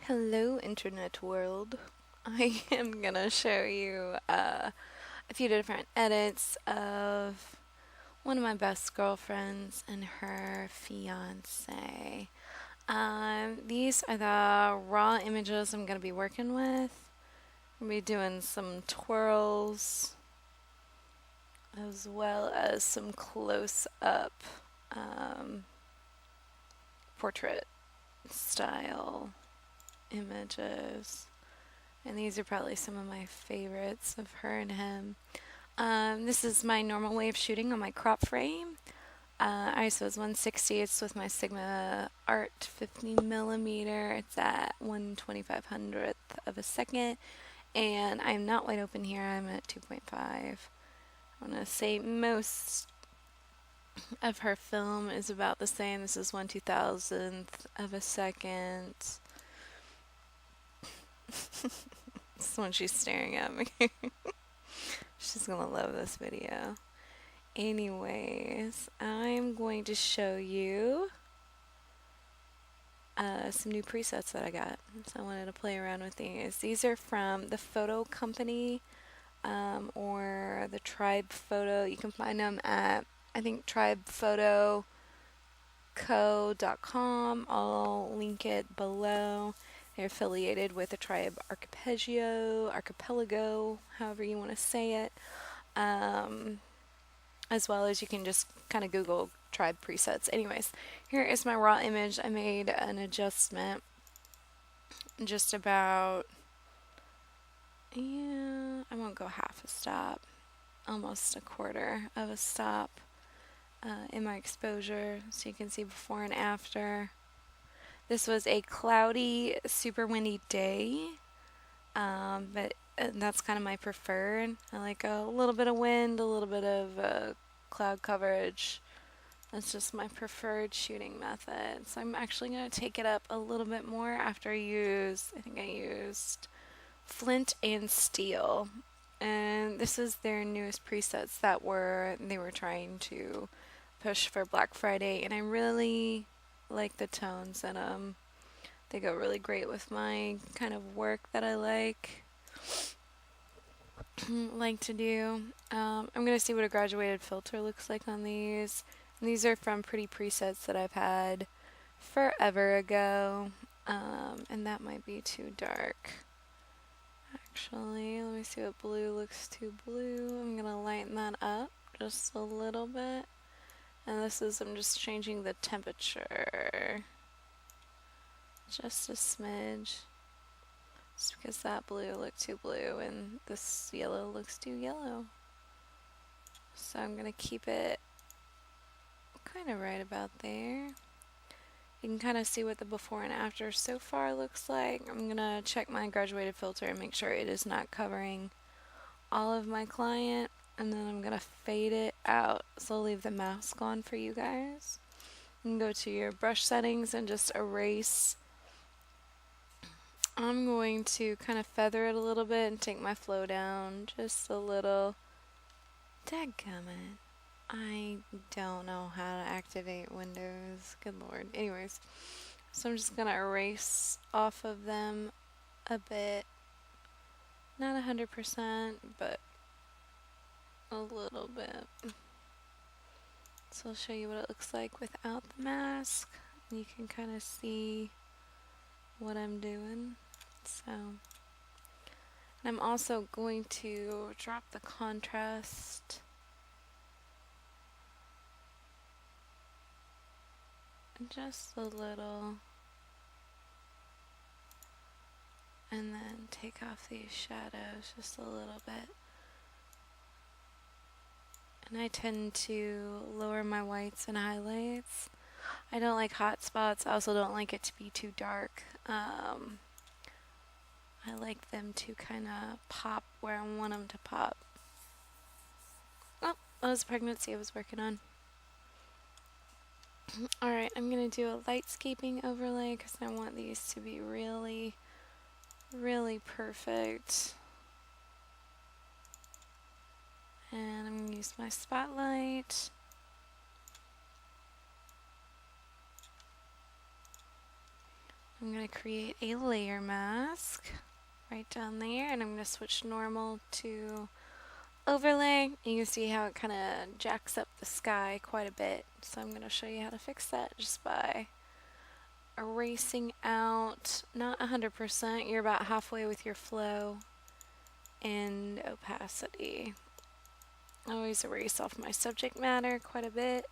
Hello, internet world. I am gonna show you a few different edits of one of my best girlfriends and her fiance. These are the raw images I'm gonna be working with. I'm gonna be doing some twirls as well as some close-up um, portrait style images. And these are probably some of my favorites of her and him. This is my normal way of shooting on my crop frame. ISO is 160. It's with my Sigma Art 50 millimeter. It's at 1/2500th of a second. And I'm not wide open here. I'm at 2.5. I want to say most of her film is about the same. This is 1/2000th of a second. This is when she's staring at me. She's gonna love this video. Anyways, I'm going to show you some new presets that I got. So I wanted to play around with these. These are from the Photo Company or the Tribe Photo. You can find them at, I think, tribephotoco.com. I'll link it below. They're affiliated with the Tribe Archipelago, however you want to say it. As well as you can just kind of Google Tribe presets. Anyways, here is my raw image. I made an adjustment just about, yeah, I won't go half a stop, almost a quarter of a stop in my exposure so you can see before and after. This was a cloudy, super windy day, but that's kind of my preferred. I like a little bit of wind, a little bit of cloud coverage. That's just my preferred shooting method. So I'm actually going to take it up a little bit more after I think I used flint and steel. And this is their newest presets that they were trying to push for Black Friday, and I really like the tones in them. They go really great with my kind of work that I like to do. I'm going to see what a graduated filter looks like on these. And these are from Pretty Presets that I've had forever ago. And that might be too dark. Actually, let me see what blue looks too blue. I'm going to lighten that up just a little bit. And I'm just changing the temperature just a smidge. Just because that blue looked too blue and this yellow looks too yellow. So I'm going to keep it kind of right about there. You can kind of see what the before and after so far looks like. I'm going to check my graduated filter and make sure it is not covering all of my client. And then I'm going to fade it out. So I'll leave the mask on for you guys. You can go to your brush settings and just erase. I'm going to kind of feather it a little bit and take my flow down just a little. Dadgummit. I don't know how to activate Windows. Good lord. Anyways, so I'm just going to erase off of them a bit. Not 100%, but a little bit. So I'll show you what it looks like without the mask. You can kind of see what I'm doing. So, and I'm also going to drop the contrast just a little, and then take off these shadows just a little bit. And I tend to lower my whites and highlights. I don't like hot spots. I also don't like it to be too dark. I like them to kind of pop where I want them to pop. Oh, that was a pregnancy I was working on. Alright, I'm going to do a lightscaping overlay because I want these to be really, really perfect. And I'm going to use my spotlight. I'm going to create a layer mask right down there, and I'm going to switch normal to overlay. You can see how it kind of jacks up the sky quite a bit. So I'm going to show you how to fix that just by erasing out, not 100%, you're about halfway with your flow and opacity. I always erase off my subject matter quite a bit.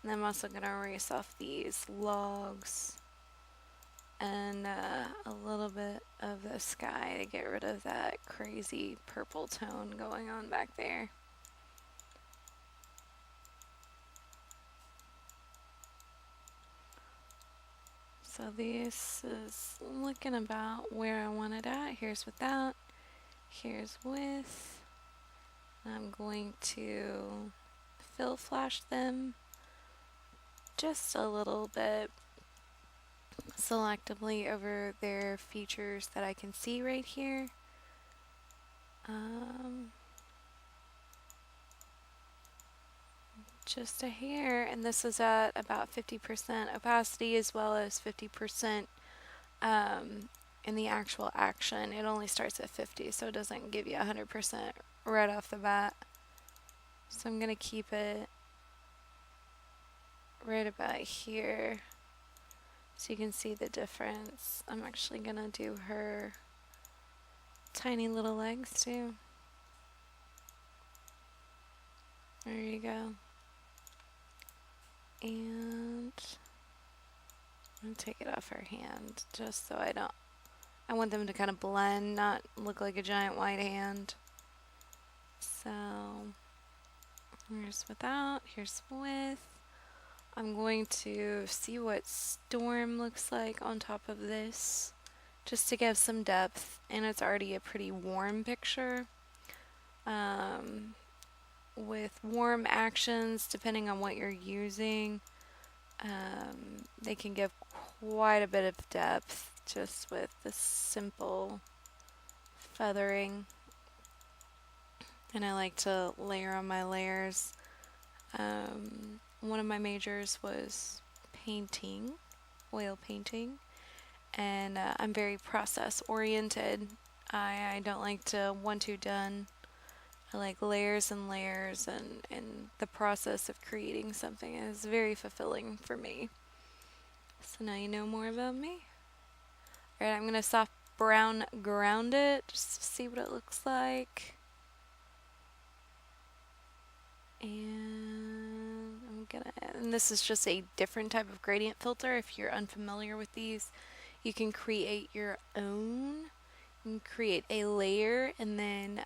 And I'm also going to erase off these logs and a little bit of the sky to get rid of that crazy purple tone going on back there. So this is looking about where I want it at. Here's without, here's with. I'm going to fill flash them just a little bit selectively over their features that I can see right here. Just a hair, and this is at about 50% opacity as well as 50% in the actual action. It only starts at 50, so it doesn't give you 100% right off the bat. So I'm going to keep it right about here so you can see the difference. I'm actually going to do her tiny little legs too. There you go. And I'm going to take it off her hand just so I want them to kind of blend, not look like a giant white hand. So here's without, here's with. I'm going to see what Storm looks like on top of this, just to give some depth, and it's already a pretty warm picture. With warm actions, depending on what you're using, they can give quite a bit of depth just with the simple feathering. And I like to layer on my layers. One of my majors was painting, oil painting, and I'm very process oriented. I don't like to one two done. I like layers and layers, and the process of creating something is very fulfilling for me. So now you know more about me. Alright, I'm going to soft brown ground it just to see what it looks like. And this is just a different type of gradient filter. If you're unfamiliar with these, you can create your own. You can create a layer and then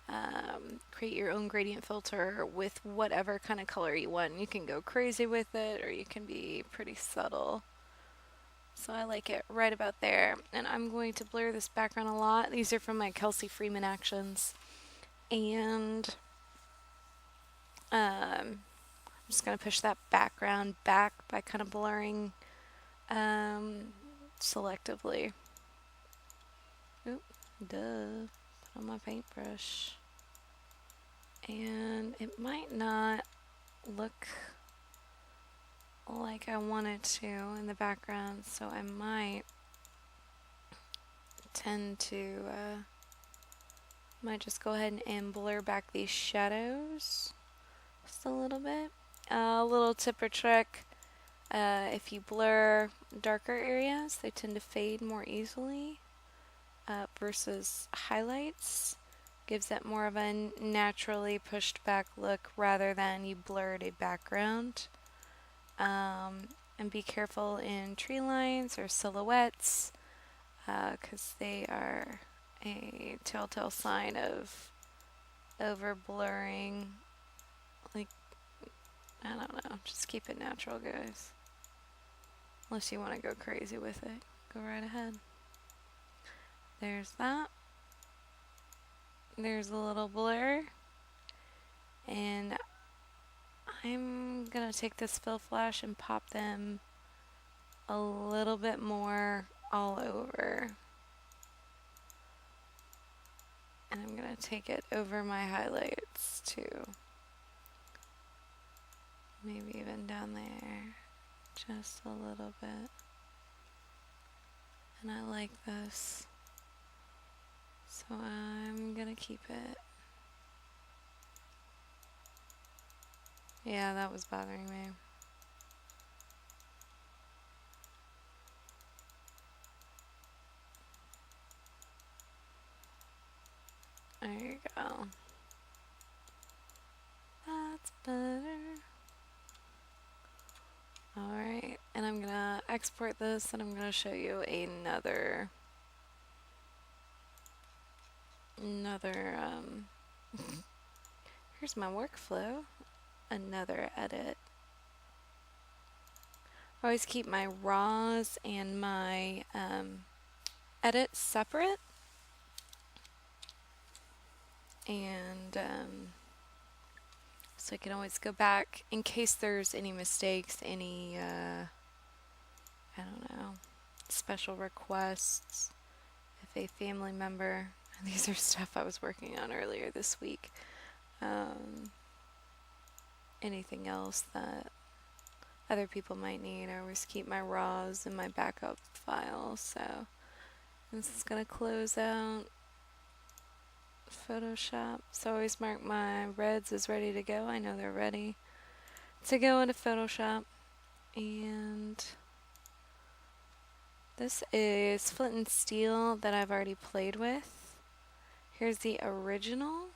create your own gradient filter with whatever kind of color you want. You can go crazy with it, or you can be pretty subtle. So I like it right about there. And I'm going to blur this background a lot. These are from my Kelsey Freeman actions. And I'm just going to push that background back by kind of blurring selectively. Oop, duh. Put on my paintbrush. And it might not look like I want it to in the background, so I might tend to might just go ahead and blur back these shadows just a little bit. A little tip or trick, if you blur darker areas, they tend to fade more easily versus highlights. Gives it more of a naturally pushed back look rather than you blurred a background. And be careful in tree lines or silhouettes because they are a telltale sign of over blurring. Like, I don't know, just keep it natural, guys. Unless you want to go crazy with it, go right ahead. There's that. There's a little blur. And I'm gonna take this fill flash and pop them a little bit more all over. And I'm gonna take it over my highlights too. Maybe even down there, just a little bit. and I like this, so I'm gonna keep it. Yeah, that was bothering me. There you go. That's better. Alright, and I'm gonna export this and I'm gonna show you another here's my workflow, another edit. I always keep my raws and my edits separate, and so I can always go back in case there's any mistakes, any I don't know, special requests. If a family member, these are stuff I was working on earlier this week, anything else that other people might need, I always keep my raws in my backup file. So this is going to close out Photoshop. So I always mark my reds as ready to go. I know they're ready to go into Photoshop. And this is Flint and Steel that I've already played with. Here's the original.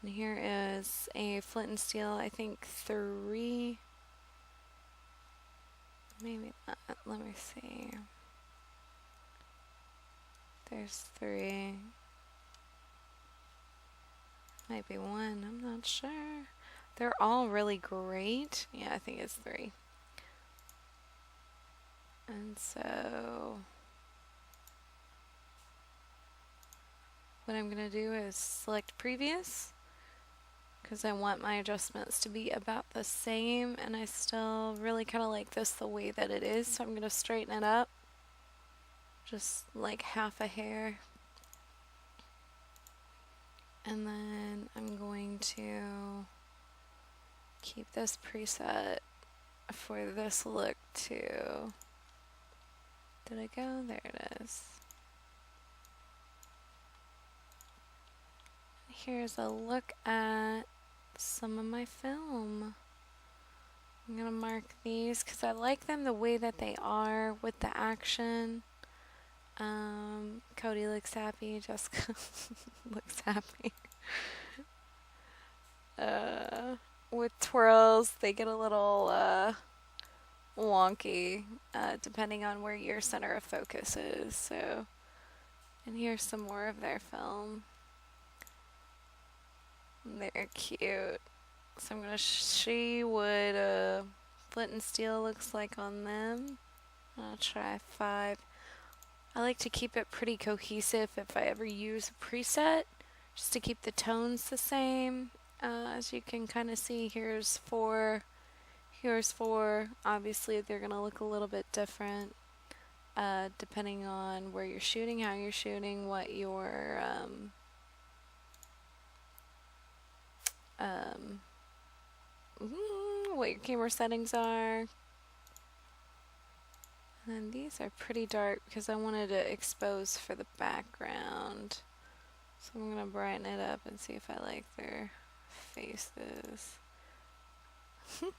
And here is a Flint and Steel, I think 3. Maybe not. Let me see. There's 3. Might be 1. I'm not sure. They're all really great. Yeah, I think it's 3. And so what I'm going to do is select previous, because I want my adjustments to be about the same, and I still really kind of like this the way that it is, so I'm going to straighten it up just like half a hair, and then I'm going to keep this preset for this look too. Did I go? There it is. Here's a look at some of my film. I'm gonna mark these because I like them the way that they are with the action. Cody looks happy, Jessica looks happy. With twirls, they get a little wonky depending on where your center of focus is. So, and here's some more of their film. They're cute. So I'm gonna see what Flint and Steel looks like on them. I'll try 5. I like to keep it pretty cohesive if I ever use a preset, just to keep the tones the same. As you can kind of see, here's 4, here's 4. Obviously they're gonna look a little bit different depending on where you're shooting, how you're shooting, what your what your camera settings are. And these are pretty dark because I wanted to expose for the background. So I'm going to brighten it up and see if I like their faces. Which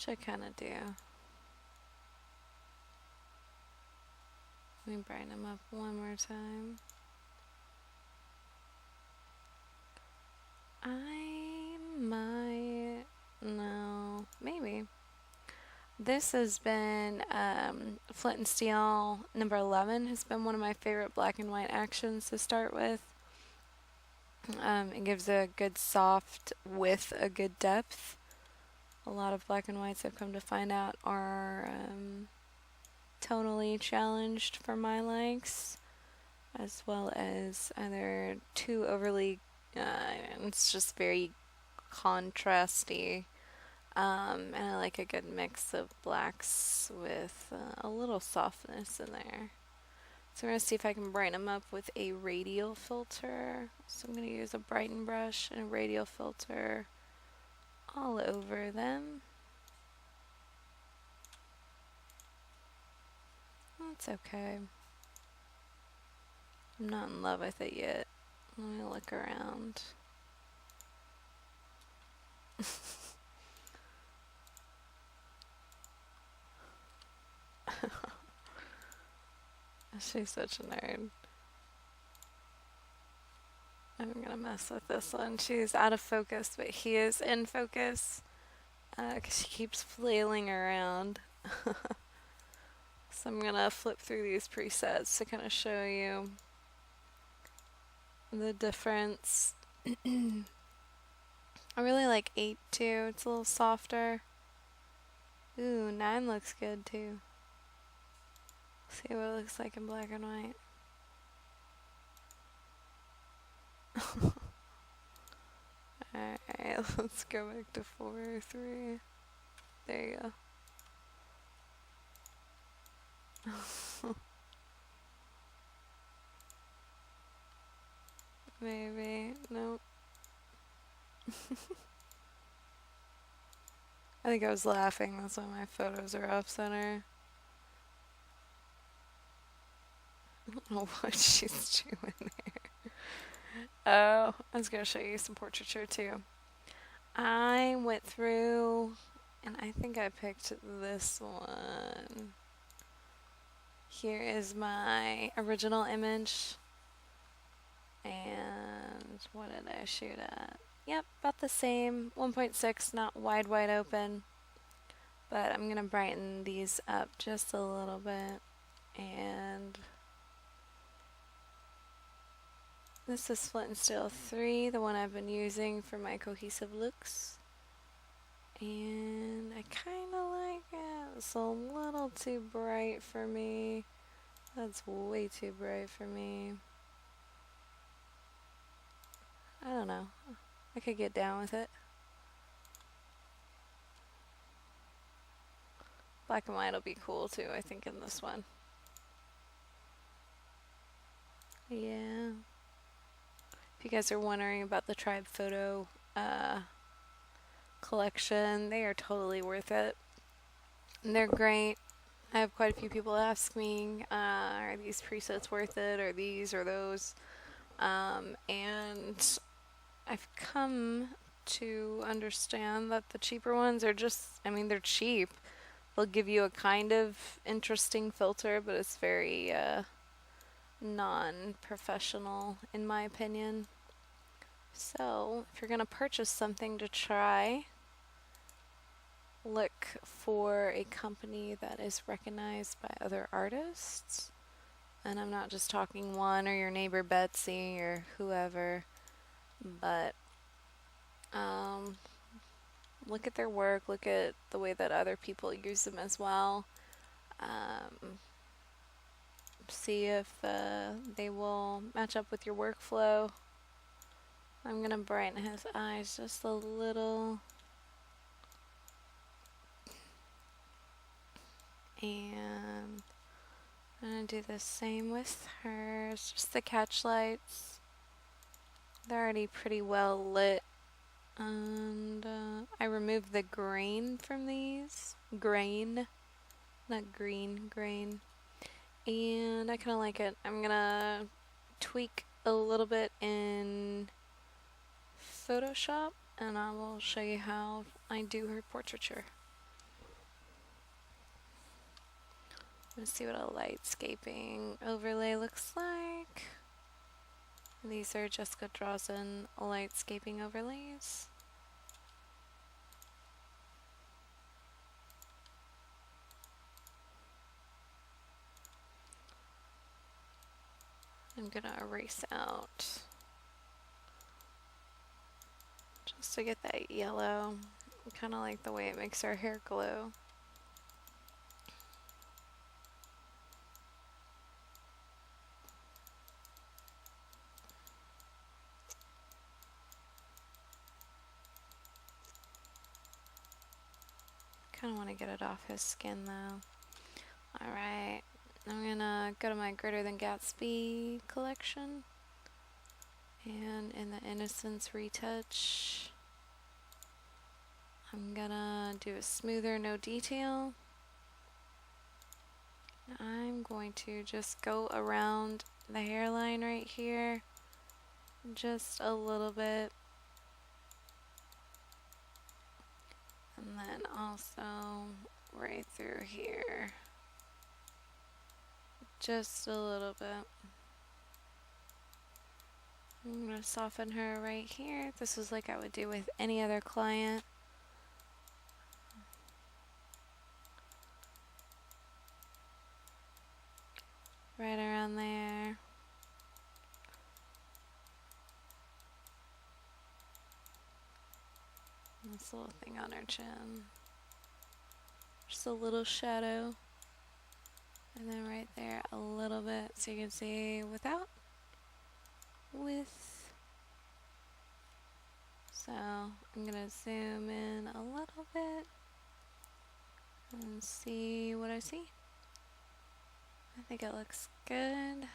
I kind of do. Let me brighten them up one more time. I might... No, maybe. This has been Flint and Steel number 11 has been one of my favorite black and white actions to start with. It gives a good soft with a good depth. A lot of black and whites I've come to find out are tonally challenged for my likes, as well as either too overly, it's just very contrasty. And I like a good mix of blacks with a little softness in there. So I'm going to see if I can brighten them up with a radial filter. So I'm going to use a brighten brush and a radial filter all over them. It's okay. I'm not in love with it yet. Let me look around. She's such a nerd. I'm gonna mess with this one. She's out of focus, but he is in focus because she keeps flailing around. So I'm gonna flip through these presets to kind of show you the difference. I really like 8 too. It's a little softer. Ooh, 9 looks good too. See what it looks like in black and white. Alright, let's go back to 4 or 3. There you go. Maybe. Nope. I think I was laughing. That's why my photos are off center. I don't know what she's doing there. Oh, I was going to show you some portraiture too. I went through and I think I picked this one. Here is my original image. And what did I shoot at? Yep, about the same. 1.6, not wide open. But I'm going to brighten these up just a little bit. And this is Flint and Steel 3, the one I've been using for my cohesive looks. And I kind of like it. It's a little too bright for me. That's way too bright for me. I don't know. I could get down with it. Black and white will be cool too, I think, in this one. Yeah. If you guys are wondering about the Tribe Photo collection, they are totally worth it. And they're great. I have quite a few people ask me, are these presets worth it, or these or those? And I've come to understand that the cheaper ones are just, I mean, they're cheap. They'll give you a kind of interesting filter, but it's very non-professional in my opinion. So if you're going to purchase something to try, look for a company that is recognized by other artists. And I'm not just talking one or your neighbor Betsy or whoever, but look at their work, look at the way that other people use them as well. See if they will match up with your workflow. I'm going to brighten his eyes just a little. And I'm going to do the same with hers, just the catch lights. They're already pretty well lit. And I removed the grain from these. Grain, not green, grain. And I kind of like it. I'm going to tweak a little bit in Photoshop, and I will show you how I do her portraiture. Let's see what a lightscaping overlay looks like. These are Jessica Drazen lightscaping overlays. I'm gonna erase out just to get that yellow. I kind of like the way it makes our hair glow. Kind of want to get it off his skin though. Alright, I'm gonna go to my Greater Than Gatsby collection, and in the Innocence retouch I'm gonna do a smoother, no detail. I'm going to just go around the hairline right here just a little bit. And then also right through here. Just a little bit. I'm going to soften her right here. This is like I would do with any other client. Right around there. And this little thing on her chin. Just a little shadow. And then right there a little bit so you can see without, with. So I'm going to zoom in a little bit and see what I see. I think it looks good.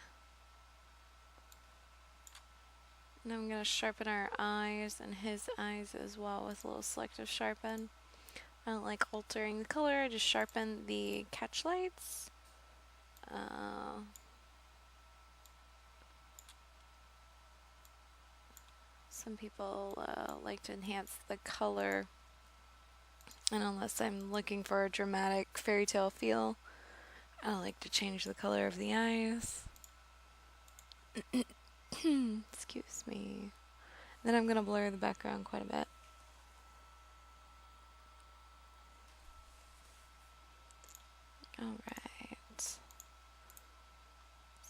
And I'm going to sharpen our eyes and his eyes as well with a little selective sharpen. I don't like altering the color, I just sharpen the catch lights. Some people like to enhance the color, and unless I'm looking for a dramatic fairy tale feel, I don't like to change the color of the eyes. Excuse me. Then I'm going to blur the background quite a bit. Alright. So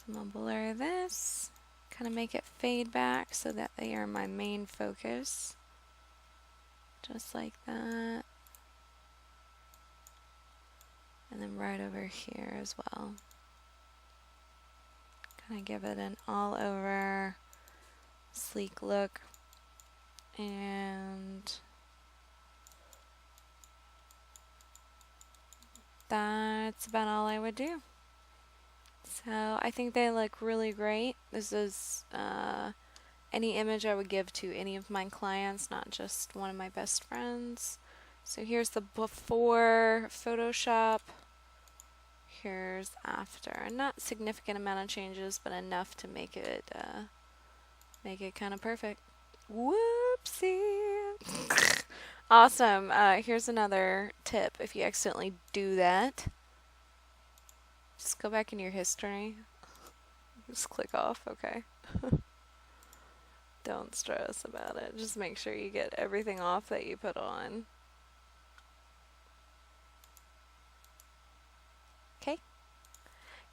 I'm going to blur this. Kind of make it fade back so that they are my main focus. Just like that. And then right over here as well. Kind of give it an all over sleek look. And that's about all I would do. So I think they look really great. This is any image I would give to any of my clients, not just one of my best friends. So here's the before Photoshop. Here's after. Not significant amount of changes, but enough to make it kind of perfect. Whoopsie. Awesome. Here's another tip. If you accidentally do that, just go back in your history. Just click off. Okay. Don't stress about it. Just make sure you get everything off that you put on. Okay.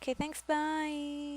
Okay, thanks. Bye.